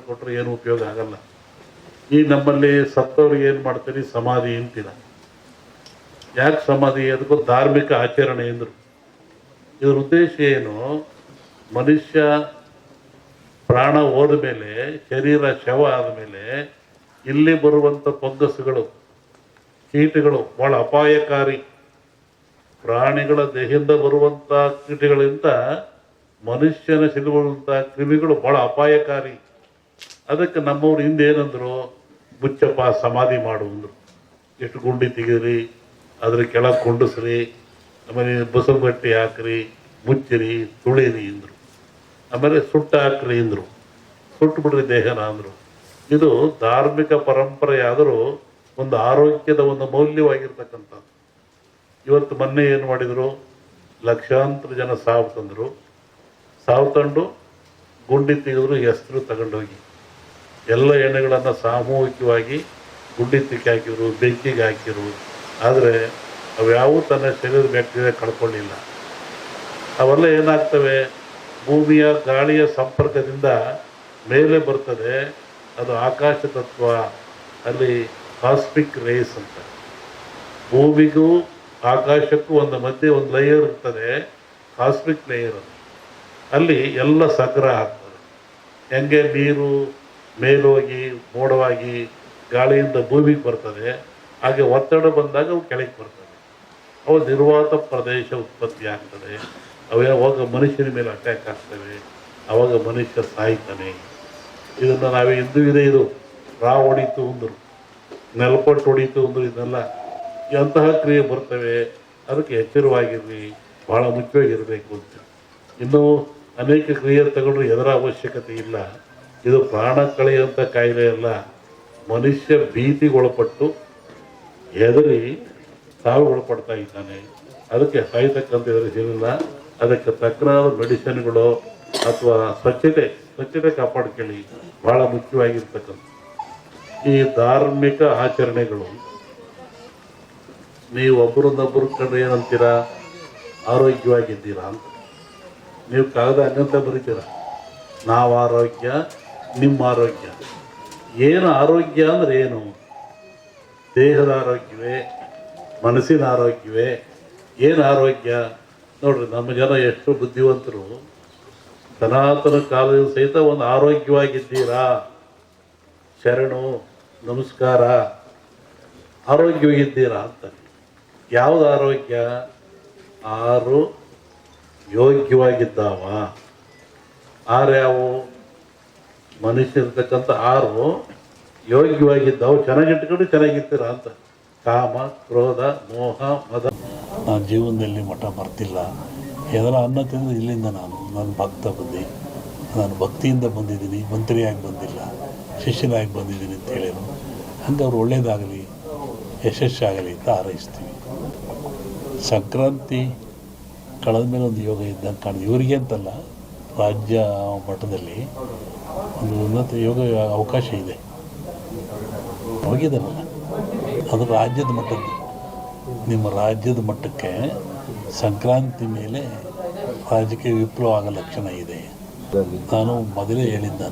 ಕೊಟ್ಟರೆ ಏನು ಉಪಯೋಗ ಆಗಲ್ಲ. ಈಗ ನಮ್ಮಲ್ಲಿ ಸತ್ತವ್ರಿಗೆ ಏನು ಮಾಡ್ತೀರಿ, ಸಮಾಧಿ ಅಂತೀರ. ಯಾಕೆ ಸಮಾಧಿ? ಅದಕ್ಕೂ ಧಾರ್ಮಿಕ ಆಚರಣೆ ಎಂದರು. ಇದ್ರ ಉದ್ದೇಶ ಏನು? ಮನುಷ್ಯ ಪ್ರಾಣ ಹೋದ ಮೇಲೆ, ಶರೀರ ಶವ ಆದಮೇಲೆ ಇಲ್ಲಿ ಬರುವಂಥ ಫಂಗಸ್ಗಳು, ಕೀಟಗಳು ಭಾಳ ಅಪಾಯಕಾರಿ. ಪ್ರಾಣಿಗಳ ದೇಹದಿಂದ ಬರುವಂಥ ಕೀಟಗಳಿಂದ ಮನುಷ್ಯನ ಸಿಲುಬರುವಂಥ ಕ್ರಿಮಿಗಳು ಭಾಳ ಅಪಾಯಕಾರಿ. ಅದಕ್ಕೆ ನಮ್ಮವ್ರು ಹಿಂದೆ ಏನಂದ್ರು, ಮುಚ್ಚಪ್ಪ ಸಮಾಧಿ ಮಾಡು ಅಂದರು. ಎಷ್ಟು ಗುಂಡಿ ತೆಗೀರಿ, ಅದ್ರ ಕೆಳಗೆ ಕೊಂಡಿಸ್ರಿ, ಆಮೇಲೆ ಬಸವಗಟ್ಟಿ ಹಾಕ್ರಿ, ಮುಚ್ಚಿರಿ, ತುಳಿರಿ ಅಂದರು. ಆಮೇಲೆ ಸುಟ್ಟ ಹಾಕ್ರಿ ಅಂದರು. ಸುಟ್ಟು ಬಿಡ್ರಿ ದೇಹನ ಅಂದರು. ಇದು ಧಾರ್ಮಿಕ ಪರಂಪರೆ ಆದರೂ ಒಂದು ಆರೋಗ್ಯದ ಒಂದು ಮೌಲ್ಯವಾಗಿರ್ತಕ್ಕಂಥದ್ದು. ಇವತ್ತು ಮೊನ್ನೆ ಏನು ಮಾಡಿದರು, ಲಕ್ಷಾಂತರ ಜನ ಸಾವು ತಂದರು. ಸಾವು ತಂದು ಗುಂಡಿ ತೆಗೆದ್ರು, ಹೆಸರು ತಗೊಂಡೋಗಿ ಎಲ್ಲ ಎಣ್ಣೆಗಳನ್ನು ಸಾಮೂಹಿಕವಾಗಿ ಗುಂಡಿ ತಿಕ್ಕಿ ಹಾಕಿದ್ರು, ಬೆಂಕಿಗೆ ಹಾಕಿರು. ಆದರೆ ಅವ್ಯಾವೂ ತನ್ನ ಶರೀರದ ಬ್ಯಾಕ್ಟೀರಿಯಾ ಕಳ್ಕೊಳ್ಳಿಲ್ಲ. ಅವೆಲ್ಲ ಏನಾಗ್ತವೆ, ಭೂಮಿಯ ಗಾಳಿಯ ಸಂಪರ್ಕದಿಂದ ಮೇಲೆ ಬರ್ತದೆ. ಅದು ಆಕಾಶ ತತ್ವ, ಅಲ್ಲಿ ಕಾಸ್ಮಿಕ್ ರೇಸ್ ಅಂತ. ಭೂಮಿಗೂ ಆಕಾಶಕ್ಕೂ ಒಂದು ಮಧ್ಯೆ ಒಂದು ಲೇಯರ್ ಇರ್ತದೆ, ಕಾಸ್ಮಿಕ್ ಲೇಯರ್. ಅದು ಅಲ್ಲಿ ಎಲ್ಲ ಸಂಗ್ರಹ ಆಗ್ತದೆ. ಹೆಂಗೆ ನೀರು ಮೇಲೋಗಿ ಮೋಡವಾಗಿ ಗಾಳಿಯಿಂದ ಭೂಮಿಗೆ ಬರ್ತದೆ, ಹಾಗೆ ಒತ್ತಡ ಬಂದಾಗ ಅವು ಕೆಳಗೆ ಬರ್ತದೆ. ಅವು ನಿರ್ವಾತ ಪ್ರದೇಶ ಉತ್ಪತ್ತಿ ಆಗ್ತದೆ. ಅವಾಗ ಮನುಷ್ಯನ ಮೇಲೆ ಅಟ್ಯಾಕ್ ಆಗ್ತವೆ. ಅವಾಗ ಮನುಷ್ಯ ಸಾಯ್ತಾನೆ. ಇದನ್ನು ನಾವೇ ಹಿಂದೂ ಇದೆ. ಇದು ರಾವ್ ಹೊಡಿತು ಅಂದರು, ನೆಲಪಟ್ಟು ಹೊಡಿತು ಅಂದರು. ಇದನ್ನೆಲ್ಲ ಅಂತಹ ಕ್ರಿಯೆ ಬರ್ತವೆ. ಅದಕ್ಕೆ ಎಚ್ಚರವಾಗಿರ್ರಿ, ಭಾಳ ಮುಖ್ಯವಾಗಿರಬೇಕು ಅಂತ. ಇನ್ನೂ ಅನೇಕ ಕ್ರಿಯೆ ತಗೊಂಡ್ರೆ ಎದರ ಅವಶ್ಯಕತೆ ಇಲ್ಲ. ಇದು ಪ್ರಾಣ ಕಳೆಯುವಂಥ ಕಾಯಿಲೆ ಅಲ್ಲ. ಮನುಷ್ಯ ಭೀತಿಗೊಳಪಟ್ಟು ಹೆದರಿ ಸಾವಿಗೊಳಪಡ್ತಾ ಇದ್ದಾನೆ. ಅದಕ್ಕೆ ಸಾಯ್ತಕ್ಕಂಥ ಎದುರಿಸಿಲ್ಲ. ಅದಕ್ಕೆ ತಕ್ಕನಾದ ಮೆಡಿಸಿನ್ಗಳು ಅಥವಾ ಸ್ವಚ್ಛತೆ ಕಾಪಾಡ್ಕೊಳ್ಳಿ, ಭಾಳ ಮುಖ್ಯವಾಗಿರ್ತಕ್ಕಂಥ. ಈ ಧಾರ್ಮಿಕ ಆಚರಣೆಗಳು ನೀವು ಒಬ್ಬರನ್ನೊಬ್ಬರು ಕಂಡ್ರೆ ಏನಂತೀರಾ, ಆರೋಗ್ಯವಾಗಿದ್ದೀರಾ ಅಂತ. ನೀವು ಕಾಗದ ಹಂಗಂತ ಬರೀತೀರ, ನಾವು ಆರೋಗ್ಯ, ನಿಮ್ಮ ಆರೋಗ್ಯ. ಏನು ಆರೋಗ್ಯ ಅಂದರೆ ಏನು? ದೇಹದ ಆರೋಗ್ಯವೇ, ಮನಸ್ಸಿನ ಆರೋಗ್ಯವೇ? ಏನು ಆರೋಗ್ಯ? ನೋಡ್ರಿ, ನಮ್ಮ ಜನ ಎಷ್ಟು ಬುದ್ಧಿವಂತರು. ಸನಾತನ ಕಾಲದ ಸಹಿತ ಒಂದು ಆರೋಗ್ಯವಾಗಿದ್ದೀರಾ, ಶರಣು, ನಮಸ್ಕಾರ, ಆರೋಗ್ಯವಾಗಿದ್ದೀರಾ ಅಂತ. ಯಾವುದು ಆರೋಗ್ಯ? ಆರು ಯೋಗ್ಯವಾಗಿದ್ದಾವ. ಆರು ಯಾವುವು? ಮನುಷ್ಯರ್ತಕ್ಕಂಥ ಆರು ಯೋಗ್ಯವಾಗಿದ್ದಾವು. ಚೆನ್ನಾಗಿಟ್ಕೊಂಡು ಚೆನ್ನಾಗಿರ್ತೀರ ಅಂತ. ಕಾಮ, ಕ್ರೋಧ, ಮೋಹ, ಮದ. ನಾನು ಜೀವನದಲ್ಲಿ ಮಠ ಬರ್ತಿಲ್ಲ. ಎದರ ಅನ್ನ ತಿಂದು ಇಲ್ಲಿಂದ ನಾನು ಭಕ್ತ ಬುದ್ಧಿ, ನಾನು ಭಕ್ತಿಯಿಂದ ಬಂದಿದ್ದೀನಿ, ಮಂತ್ರಿಯಾಗಿ ಬಂದಿಲ್ಲ, ಶಿಷ್ಯನಾಗಿ ಬಂದಿದ್ದೀನಿ ಅಂತ ಹೇಳಿದ್ರು. ಹಂಗೆ ಅವ್ರು ಒಳ್ಳೇದಾಗಲಿ, ಯಶಸ್ಸಾಗಲಿ ಅಂತ ಹಾರೈಸ್ತೀವಿ. ಸಂಕ್ರಾಂತಿ ಕಳೆದ ಮೇಲೆ ಒಂದು ಯೋಗ ಇದ್ದಂಗೆ ಕಾಣಿದೆ. ಇವರಿಗೆ ಅಂತಲ್ಲ, ರಾಜ್ಯ ಮಟ್ಟದಲ್ಲಿ ಒಂದು ಉನ್ನತ ಯೋಗ ಅವಕಾಶ ಇದೆ. ಹೋಗಿದ್ದಲ್ಲ, ಅದು ರಾಜ್ಯದ ಮಟ್ಟದ್ದು. ನಿಮ್ಮ ರಾಜ್ಯದ ಮಟ್ಟಕ್ಕೆ ಸಂಕ್ರಾಂತಿ ಮೇಲೆ ರಾಜಕೀಯ ವಿಪ್ಲವ ಆಗೋ ಲಕ್ಷಣ ಇದೆ. ನಾನು ಮೊದಲೇ ಹೇಳಿದ್ದೆ,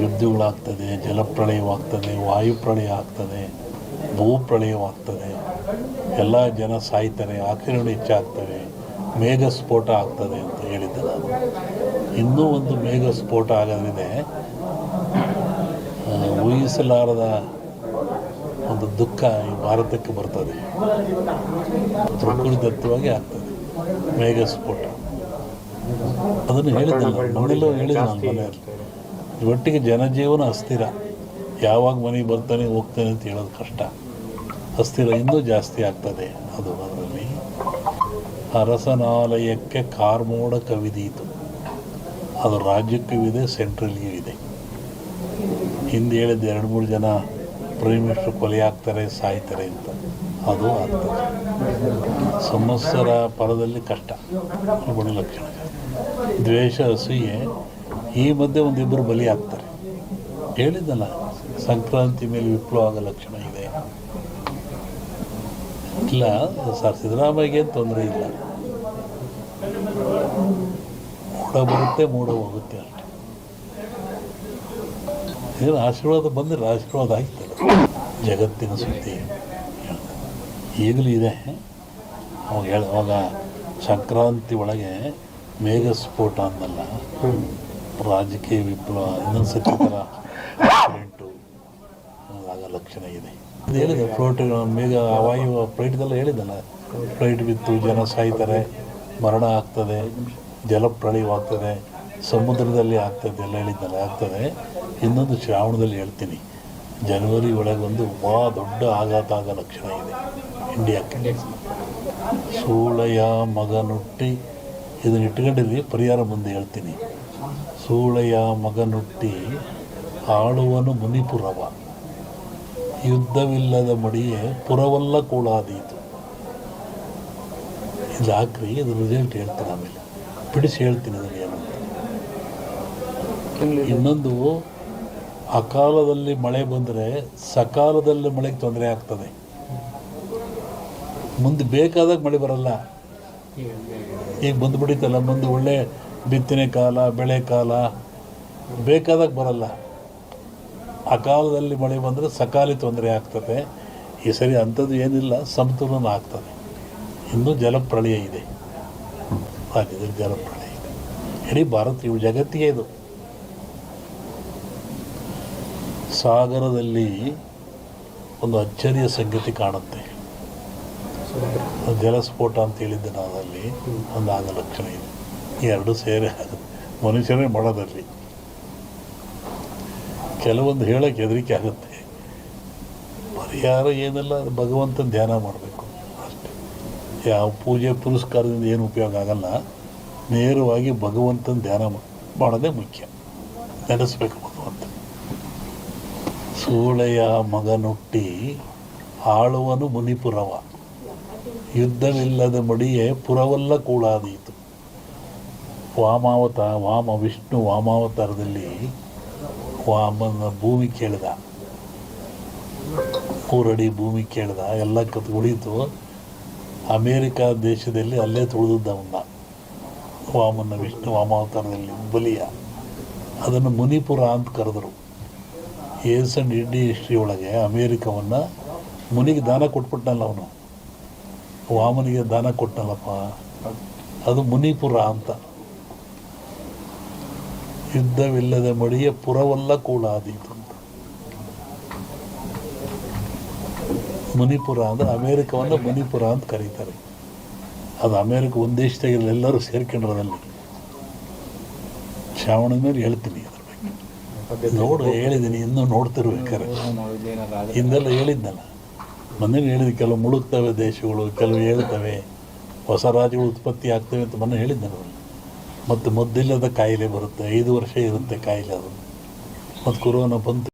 ಯುದ್ಧಗಳಾಗ್ತದೆ, ಜಲಪ್ರಳಯವಾಗ್ತದೆ, ವಾಯುಪ್ರಳಯ ಆಗ್ತದೆ, ಭೂಪ್ರಳಯವಾಗ್ತದೆ, ಎಲ್ಲ ಜನ ಸಾಯ್ತಾರೆ, ಆಕ್ರಮಣ ಹೆಚ್ಚಾಗ್ತವೆ, ಮೇಘ ಸ್ಫೋಟ ಆಗ್ತದೆ ಅಂತ ಹೇಳಿದ್ದೆ ನಾನು. ಇನ್ನೂ ಒಂದು ಮೇಘ ಸ್ಫೋಟ ಆಗೋದ್ರಿಂದ ಊಹಿಸಲಾರದ ಒಂದು ದುಃಖ ಈ ಭಾರತಕ್ಕೆ ಬರ್ತದೆ. ಪ್ರಕೃತಿದತ್ತವಾಗಿ ಆಗ್ತದೆ ಮೇಘ ಸ್ಫೋಟ. ಅದನ್ನು ಹೇಳಿದ್ದೆ ನಾನು, ಮನೆಯಲ್ಲೂ ಹೇಳಿದ್ದೆ ನಾನು ಮನೆಯಲ್ಲಿ. ಒಟ್ಟಿಗೆ ಜನಜೀವನ ಅಸ್ಥಿರ. ಯಾವಾಗ ಮನೆಗೆ ಬರ್ತಾನೆ ಹೋಗ್ತಾನೆ ಅಂತ ಹೇಳೋದು ಕಷ್ಟ. ಅಸ್ಥಿರ ಇನ್ನೂ ಜಾಸ್ತಿ ಆಗ್ತದೆ. ಅದು ಅದರಲ್ಲಿ ಅರಸನಾಲಯಕ್ಕೆ ಕಾರ್ಮೋಡ ಕವಿದೀತು. ಅದು ರಾಜ್ಯಕ್ಕೂ ಇದೆ, ಸೆಂಟ್ರಲ್ಗೂ ಇದೆ. ಹಿಂದೆ ಹೇಳಿದ್ದು 2-3 ಜನ ಪ್ರೈಮ್ ಮಿನಿಸ್ಟರ್ ಕೊಲೆ ಆಗ್ತಾರೆ, ಸಾಯ್ತಾರೆ ಅಂತ. ಅದು ಆಗ್ತದೆ. ಸಂವತ್ಸರ ಪರದಲ್ಲಿ ಕಷ್ಟ, ಗುಣಲಕ್ಷಣ, ದ್ವೇಷ, ಅಸೂಯೆ. ಈ ಮಧ್ಯೆ ಒಂದಿಬ್ಬರು ಬಲಿ ಆಗ್ತಾರೆ. ಹೇಳಿದ್ದಲ್ಲ, ಸಂಕ್ರಾಂತಿ ಮೇಲೆ ವಿಪ್ಲವ ಆಗೋ ಲಕ್ಷಣ ಇದೆ. ಇಲ್ಲ ಸರ್, ಸಿದ್ದರಾಮಯ್ಯಗೆ ತೊಂದರೆ ಇಲ್ಲ. ಮೂಡ ಬರುತ್ತೆ, ಮೂಡ ಹೋಗುತ್ತೆ ಅಷ್ಟೆ. ಏನು ಆಶೀರ್ವಾದ ಬಂದರೆ ಆಶೀರ್ವಾದ ಆಗ್ತದೆ. ಜಗತ್ತಿನ ಸುದ್ದಿ ಈಗಲೂ ಇದೆ. ಅವಾಗ ಸಂಕ್ರಾಂತಿ ಒಳಗೆ ಮೇಘ ಸ್ಫೋಟ ಅನ್ನಲ್ಲ, ರಾಜಕೀಯ ವಿಪ್ಲವ ಇನ್ನೊಂದು ಸತಿ ಥರ ಆಕ್ಸಿಡೆಂಟು ಆಗ ಲಕ್ಷಣ ಇದೆ. ಅದು ಹೇಳಿದೆ ಫ್ಲೈಟ್ ಮೇಘ ವಾಯು ಫ್ಲೈಟ್ದೆಲ್ಲ ಹೇಳಿದ್ದಲ್ಲ, ಫ್ಲೈಟ್ ಬಿತ್ತು, ಜನ ಸಾಯ್ತಾರೆ, ಮರಣ ಆಗ್ತದೆ, ಜಲಪ್ರಳಯವಾಗ್ತದೆ, ಸಮುದ್ರದಲ್ಲಿ ಆಗ್ತದೆ ಎಲ್ಲ ಹೇಳಿದ್ದಲ್ಲ ಆಗ್ತದೆ. ಇನ್ನೊಂದು ಶ್ರಾವಣದಲ್ಲಿ ಹೇಳ್ತೀನಿ, ಜನವರಿ ಒಳಗೊಂದು ಭಾಳ ದೊಡ್ಡ ಆಘಾತ ಆಗೋ ಲಕ್ಷಣ ಇದೆ ಇಂಡಿಯಾಕ್ಕೆ. ಸೂಳೆಯ ಮಗನುಟ್ಟಿ, ಇದನ್ನು ಇಟ್ಕೊಂಡಿಲ್ಲಿ ಪರಿಹಾರ ಮುಂದೆ ಹೇಳ್ತೀನಿ. ಸೂಳೆಯ ಮಗನುಟ್ಟಿ ಆಳುವನು ಮುನಿಪುರವ, ಯುದ್ಧವಿಲ್ಲದ ಮಡಿಯೇ ಪುರವಲ್ಲ ಕೂಳಾದೀತು. ಇದು ಹಾಕ್ರಿ, ಇದು ರಿಸಲ್ಟ್ ಹೇಳ್ತೀನಿ, ಆಮೇಲೆ ಬಿಡಿಸಿ ಹೇಳ್ತೀನಿ ಅದನ್ನು ಏನು ಅಂತ. ಇನ್ನೊಂದು, ಅಕಾಲದಲ್ಲಿ ಮಳೆ ಬಂದರೆ ಸಕಾಲದಲ್ಲಿ ಮಳೆಗೆ ತೊಂದರೆ ಆಗ್ತದೆ. ಮುಂದೆ ಬೇಕಾದಾಗ ಮಳೆ ಬರಲ್ಲ. ಈಗ ಬಂದುಬಿಡಿತಲ್ಲ, ಮುಂದೆ ಒಳ್ಳೆ ಬಿತ್ತನೆ ಕಾಲ, ಬೆಳೆ ಕಾಲ, ಬೇಕಾದಾಗ ಬರಲ್ಲ. ಅಕಾಲದಲ್ಲಿ ಮಳೆ ಬಂದರೆ ಸಕಾಲಿ ತೊಂದರೆ ಆಗ್ತದೆ. ಈ ಸರಿ ಅಂಥದ್ದು ಏನಿಲ್ಲ, ಸಮತೋಲನ ಆಗ್ತದೆ. ಇನ್ನೂ ಜಲಪ್ರಳಯ ಇದೆ, ರಾಜ್ಯದಲ್ಲಿ ಜಲಪ್ರಳಯ ಇದೆ. ಇಡೀ ಭಾರತ, ಇವು ಜಗತ್ತಿಗೆ ಇದು. ಸಾಗರದಲ್ಲಿ ಒಂದು ಅಚ್ಚರಿಯ ಸಂಗತಿ ಕಾಣುತ್ತೆ. ಜಲಸ್ಫೋಟ ಅಂತ ಹೇಳಿದ್ದೆ ನಾನು, ಅಲ್ಲಿ ಒಂದು ಆಗ ಲಕ್ಷಣ ಇದೆ. ಎರಡು ಸೇರಿ ಆಗುತ್ತೆ, ಮನುಷ್ಯರೇ ಮಾಡೋದಲ್ಲಿ. ಕೆಲವೊಂದು ಹೇಳೋಕ್ಕೆ ಹೆದರಿಕೆ ಆಗುತ್ತೆ. ಪರಿಹಾರ ಏನೆಲ್ಲ, ಭಗವಂತನ ಧ್ಯಾನ ಮಾಡಬೇಕು ಅಷ್ಟೇ. ಯಾವ ಪೂಜೆ ಪುರಸ್ಕಾರದಿಂದ ಏನು ಉಪಯೋಗ ಆಗಲ್ಲ. ನೇರವಾಗಿ ಭಗವಂತನ ಧ್ಯಾನ ಮಾಡೋದೇ ಮುಖ್ಯ. ನೆನೆಸ್ಬೇಕು ಭಗವಂತ. ಸೂಳೆಯ ಮಗನುಟ್ಟಿ ಆಳುವನು ಮುನಿಪುರವ, ಯುದ್ಧವಿಲ್ಲದ ಮಡಿಯೇ ಪುರವಲ್ಲ ಕೂಳಾದೀತು. ವಿಷ್ಣು ವಾಮಾವತಾರದಲ್ಲಿ ವಾಮನ ಭೂಮಿ ಕೇಳಿದ, 3 ಅಡಿ ಭೂಮಿ ಕೇಳಿದ, ಎಲ್ಲ ಉಳಿತು. ಅಮೇರಿಕಾ ದೇಶದಲ್ಲಿ ಅಲ್ಲೇ ತುಳಿದವನ್ನ ವಿಷ್ಣು ವಾಮಾವತಾರದಲ್ಲಿ ಬಲಿಯ. ಅದನ್ನು ಮುನಿಪುರ ಅಂತ ಕರೆದರು. ಏನ್ಸಂಡ್ ಇಂಡಿಯನ್ ಹಿಸ್ಟ್ರಿ ಒಳಗೆ ಅಮೇರಿಕವನ್ನು ಮುನಿಗೆ ದಾನ ಕೊಟ್ಬಿಟ್ನಲ್ಲ ಅವನು, ವಾಮನಿಗೆ ದಾನ ಕೊಟ್ಟನಲ್ಲಪ್ಪ, ಅದು ಮುನಿಪುರ ಅಂತ. ಯುದ್ಧವಿಲ್ಲದ ಮಡಿಯ ಪುರವಲ್ಲ ಕೂಳಾದೀತು ಅಂತ. ಮುನಿಪುರ ಅಂದರೆ ಅಮೇರಿಕವನ್ನು ಮುನಿಪುರ ಅಂತ ಕರೀತಾರೆ. ಅದು ಅಮೇರಿಕ ಒಂದು ದೇಶದಾಗ ಎಲ್ಲರೂ ಸೇರ್ಕೊಂಡ್ರದಲ್ಲಿ. ಶ್ರಾವಣದ ಮೇಲೆ ಹೇಳ್ತೀನಿ ಅದ್ರ ಬಗ್ಗೆ. ಹೇಳಿದ್ದೀನಿ, ಇನ್ನೂ ನೋಡ್ತಿರ್ಬೇಕಾರೆ. ಹಿಂದೆಲ್ಲ ಹೇಳಿದ್ನಲ್ಲ, ಮೊನ್ನೆ ಹೇಳಿದ, ಕೆಲವು ಮುಳುಗ್ತವೆ ದೇಶಗಳು, ಕೆಲವು ಹೇಳ್ತವೆ, ಹೊಸ ರಾಜ್ಯಗಳು ಉತ್ಪತ್ತಿ ಆಗ್ತವೆ ಅಂತ ಮೊನ್ನೆ ಹೇಳಿದ್ದೆ. ಮತ್ತು ಮದ್ದಿಲ್ಲದ ಕಾಯಿಲೆ ಬರುತ್ತೆ, 5 ವರ್ಷ ಇರುತ್ತೆ ಕಾಯಿಲೆ ಅದು. ಮತ್ತು ಕೊರೋನಾ ಬಂತು.